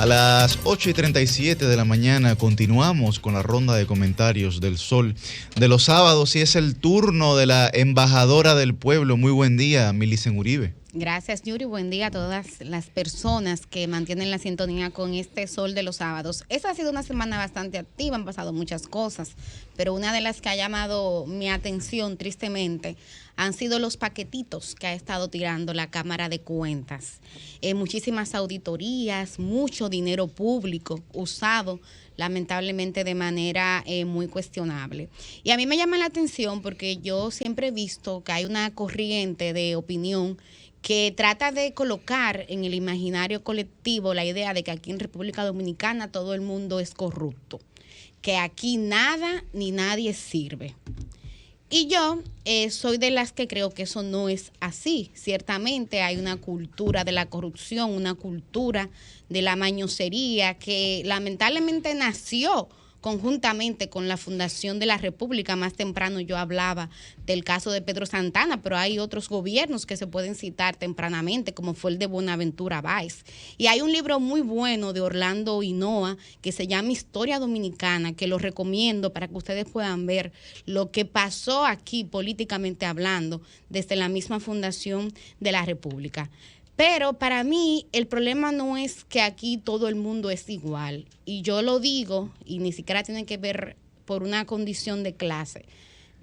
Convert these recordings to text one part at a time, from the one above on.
A las 8:37 de la mañana continuamos con la ronda de comentarios del Sol de los sábados y es el turno de la embajadora del pueblo. Muy buen día, Milicen Uribe. Gracias, Yuri. Buen día a todas las personas que mantienen la sintonía con este Sol de los sábados. Esta ha sido una semana bastante activa, han pasado muchas cosas, pero una de las que ha llamado mi atención tristemente han sido los paquetitos que ha estado tirando la Cámara de Cuentas. Muchísimas auditorías, mucho dinero público usado lamentablemente de manera muy cuestionable. Y a mí me llama la atención porque yo siempre he visto que hay una corriente de opinión que trata de colocar en el imaginario colectivo la idea de que aquí en República Dominicana todo el mundo es corrupto, que aquí nada ni nadie sirve. Y yo soy de las que creo que eso no es así. Ciertamente hay una cultura de la corrupción, una cultura de la mañosería que lamentablemente nació conjuntamente con la fundación de la República. Más temprano yo hablaba del caso de Pedro Santana, pero hay otros gobiernos que se pueden citar tempranamente, como fue el de Buenaventura Báez. Y hay un libro muy bueno de Orlando Hinoa que se llama Historia Dominicana, que lo recomiendo para que ustedes puedan ver lo que pasó aquí políticamente hablando desde la misma fundación de la República. Pero para mí el problema no es que aquí todo el mundo es igual. Y yo lo digo, y ni siquiera tiene que ver por una condición de clase,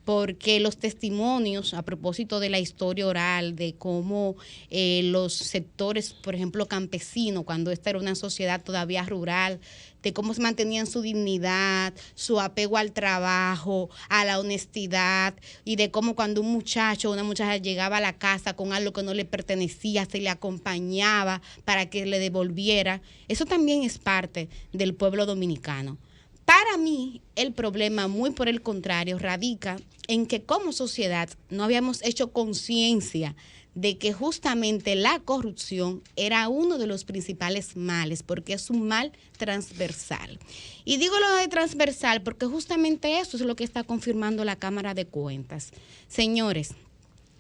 porque los testimonios a propósito de la historia oral, de cómo los sectores, por ejemplo, campesinos, cuando esta era una sociedad todavía rural, de cómo se mantenían su dignidad, su apego al trabajo, a la honestidad, y de cómo cuando un muchacho o una muchacha llegaba a la casa con algo que no le pertenecía, se le acompañaba para que le devolviera. Eso también es parte del pueblo dominicano. Para mí, el problema, muy por el contrario, radica en que como sociedad no habíamos hecho conciencia de que justamente la corrupción era uno de los principales males, porque es un mal transversal. Y digo lo de transversal porque justamente eso es lo que está confirmando la Cámara de Cuentas. Señores,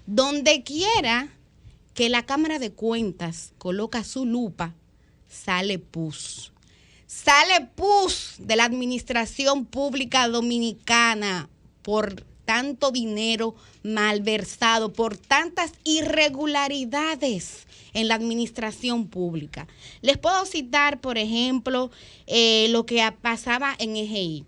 donde quiera que la Cámara de Cuentas coloca su lupa, sale pus. Sale pus de la administración pública dominicana por tanto dinero malversado, por tantas irregularidades en la administración pública. Les puedo citar, por ejemplo, lo que pasaba en EGI.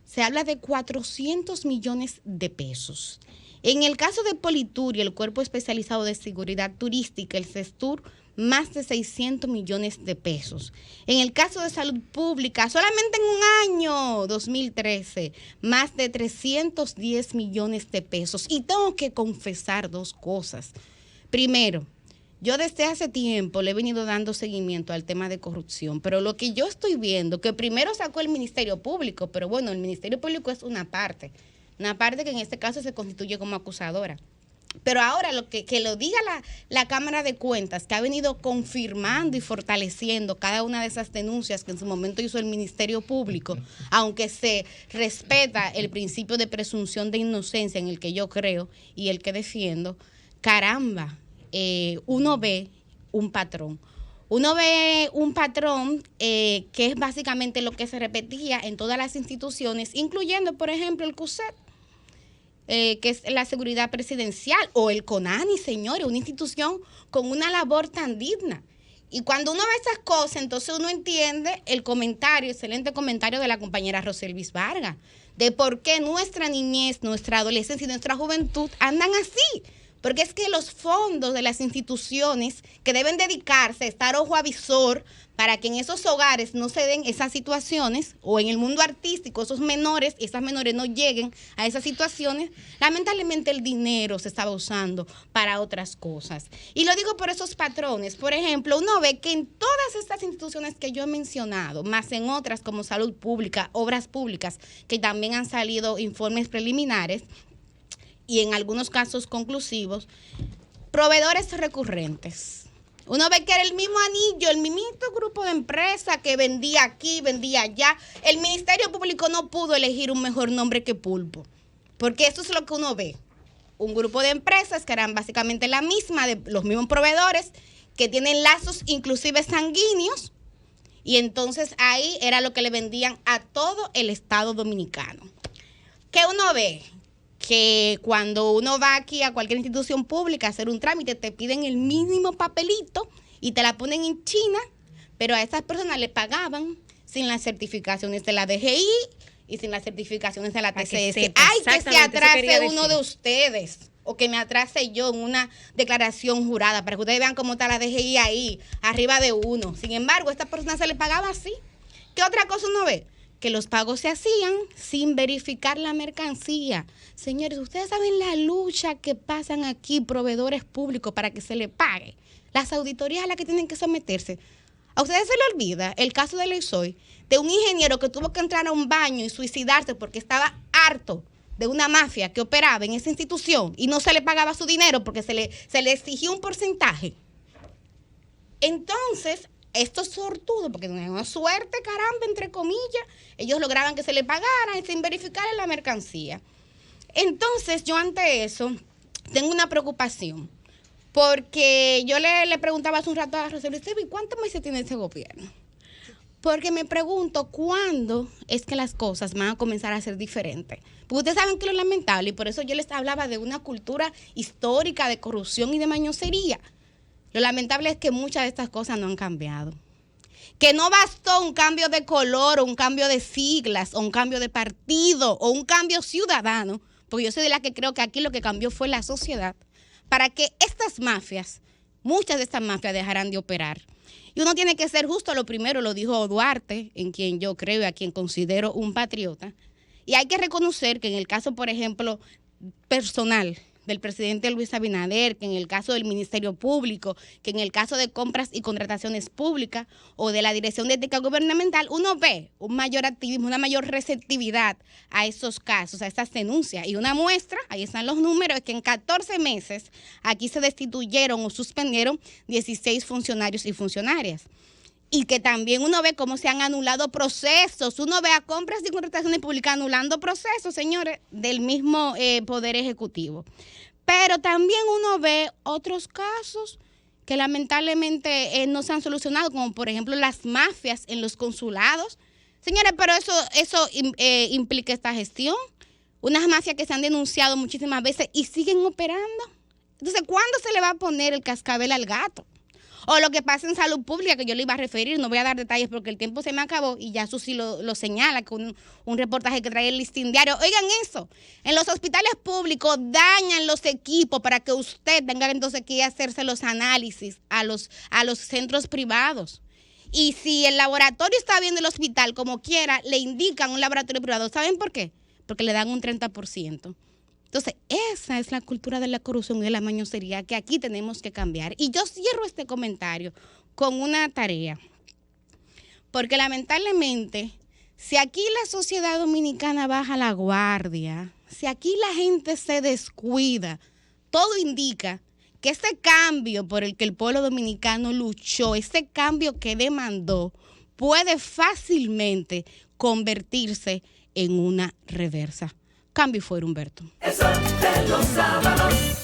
Se habla de 400 millones de pesos. En el caso de Politur y el Cuerpo Especializado de Seguridad Turística, el CESTUR, más de 600 millones de pesos. En el caso de salud pública, solamente en un año, 2013, más de 310 millones de pesos. Y tengo que confesar dos cosas. Primero, yo desde hace tiempo le he venido dando seguimiento al tema de corrupción, pero lo que yo estoy viendo, que primero sacó el Ministerio Público, pero bueno, el Ministerio Público es una parte que en este caso se constituye como acusadora. Pero ahora lo que lo diga la Cámara de Cuentas, que ha venido confirmando y fortaleciendo cada una de esas denuncias que en su momento hizo el Ministerio Público, aunque se respeta el principio de presunción de inocencia en el que yo creo y el que defiendo, caramba, uno ve un patrón. Uno ve un patrón que es básicamente lo que se repetía en todas las instituciones, incluyendo, por ejemplo, el CUSEP. Que es la seguridad presidencial, o el CONANI, señores, una institución con una labor tan digna. Y cuando uno ve esas cosas, entonces uno entiende el comentario, excelente comentario de la compañera Roselvis Vargas, de por qué nuestra niñez, nuestra adolescencia y nuestra juventud andan así. Porque es que los fondos de las instituciones que deben dedicarse a estar ojo avisor para que en esos hogares no se den esas situaciones, o en el mundo artístico esas menores no lleguen a esas situaciones, lamentablemente el dinero se estaba usando para otras cosas. Y lo digo por esos patrones. Por ejemplo, uno ve que en todas estas instituciones que yo he mencionado, más en otras como salud pública, obras públicas, que también han salido informes preliminares, y en algunos casos conclusivos, proveedores recurrentes. Uno ve que era el mismo anillo, el mismito grupo de empresas que vendía aquí, vendía allá. El Ministerio Público no pudo elegir un mejor nombre que Pulpo, porque eso es lo que uno ve. Un grupo de empresas que eran básicamente la misma, de los mismos proveedores, que tienen lazos inclusive sanguíneos, Y entonces ahí era lo que le vendían a todo el Estado dominicano. ¿Qué uno ve? Que cuando uno va aquí a cualquier institución pública a hacer un trámite, te piden el mínimo papelito y te la ponen en China, pero a esas personas le pagaban sin las certificaciones de la DGI y sin las certificaciones de la TCS. ¡Ay, que se atrase uno de ustedes! O que me atrase yo en una declaración jurada, para que ustedes vean cómo está la DGI ahí, arriba de uno. Sin embargo, a esta persona se le pagaba así. ¿Qué otra cosa uno ve? Que los pagos se hacían sin verificar la mercancía. Señores, ustedes saben la lucha que pasan aquí proveedores públicos para que se le pague. Las auditorías a las que tienen que someterse. A ustedes se les olvida el caso de Leisoy, de un ingeniero que tuvo que entrar a un baño y suicidarse porque estaba harto de una mafia que operaba en esa institución y no se le pagaba su dinero porque se le exigía un porcentaje. Entonces, estos sortudos, porque no es una suerte, caramba, entre comillas, ellos lograban que se le pagaran sin verificar la mercancía. Entonces, yo ante eso tengo una preocupación, porque yo le preguntaba hace un rato a Rosario, ¿y cuántos meses tiene ese gobierno? Porque me pregunto cuándo es que las cosas van a comenzar a ser diferentes. Porque ustedes saben que lo lamentable, y por eso yo les hablaba de una cultura histórica de corrupción y de mañosería. Lo lamentable es que muchas de estas cosas no han cambiado. Que no bastó un cambio de color, o un cambio de siglas, o un cambio de partido, o un cambio ciudadano, porque yo soy de la que creo que aquí lo que cambió fue la sociedad, para que estas mafias, muchas de estas mafias dejaran de operar. Y uno tiene que ser justo, lo primero lo dijo Duarte, en quien yo creo y a quien considero un patriota. Y hay que reconocer que en el caso, por ejemplo, personal del presidente Luis Abinader, que en el caso del Ministerio Público, que en el caso de compras y contrataciones públicas o de la Dirección de Ética Gubernamental, uno ve un mayor activismo, una mayor receptividad a esos casos, a estas denuncias. Y una muestra, ahí están los números, es que en 14 meses aquí se destituyeron o suspendieron 16 funcionarios y funcionarias. Y que también uno ve cómo se han anulado procesos. Uno ve a compras y contrataciones públicas anulando procesos, señores, del mismo Poder Ejecutivo. Pero también uno ve otros casos que lamentablemente no se han solucionado, como por ejemplo las mafias en los consulados. Señores, pero eso implica esta gestión. Unas mafias que se han denunciado muchísimas veces y siguen operando. Entonces, ¿cuándo se le va a poner el cascabel al gato? O lo que pasa en salud pública, que yo le iba a referir, no voy a dar detalles porque el tiempo se me acabó y ya Susi lo señala con un reportaje que trae el Listín Diario. Oigan eso, en los hospitales públicos dañan los equipos para que usted tenga entonces que ir a hacerse los análisis a los centros privados. Y si el laboratorio está bien del hospital, como quiera, le indican un laboratorio privado. ¿Saben por qué? Porque le dan un 30%. Entonces, esa es la cultura de la corrupción y de la mañosería que aquí tenemos que cambiar. Y yo cierro este comentario con una tarea. Porque lamentablemente, si aquí la sociedad dominicana baja la guardia, si aquí la gente se descuida, todo indica que ese cambio por el que el pueblo dominicano luchó, ese cambio que demandó, puede fácilmente convertirse en una reversa. Cambio fuera, Humberto. Eso de los sábados.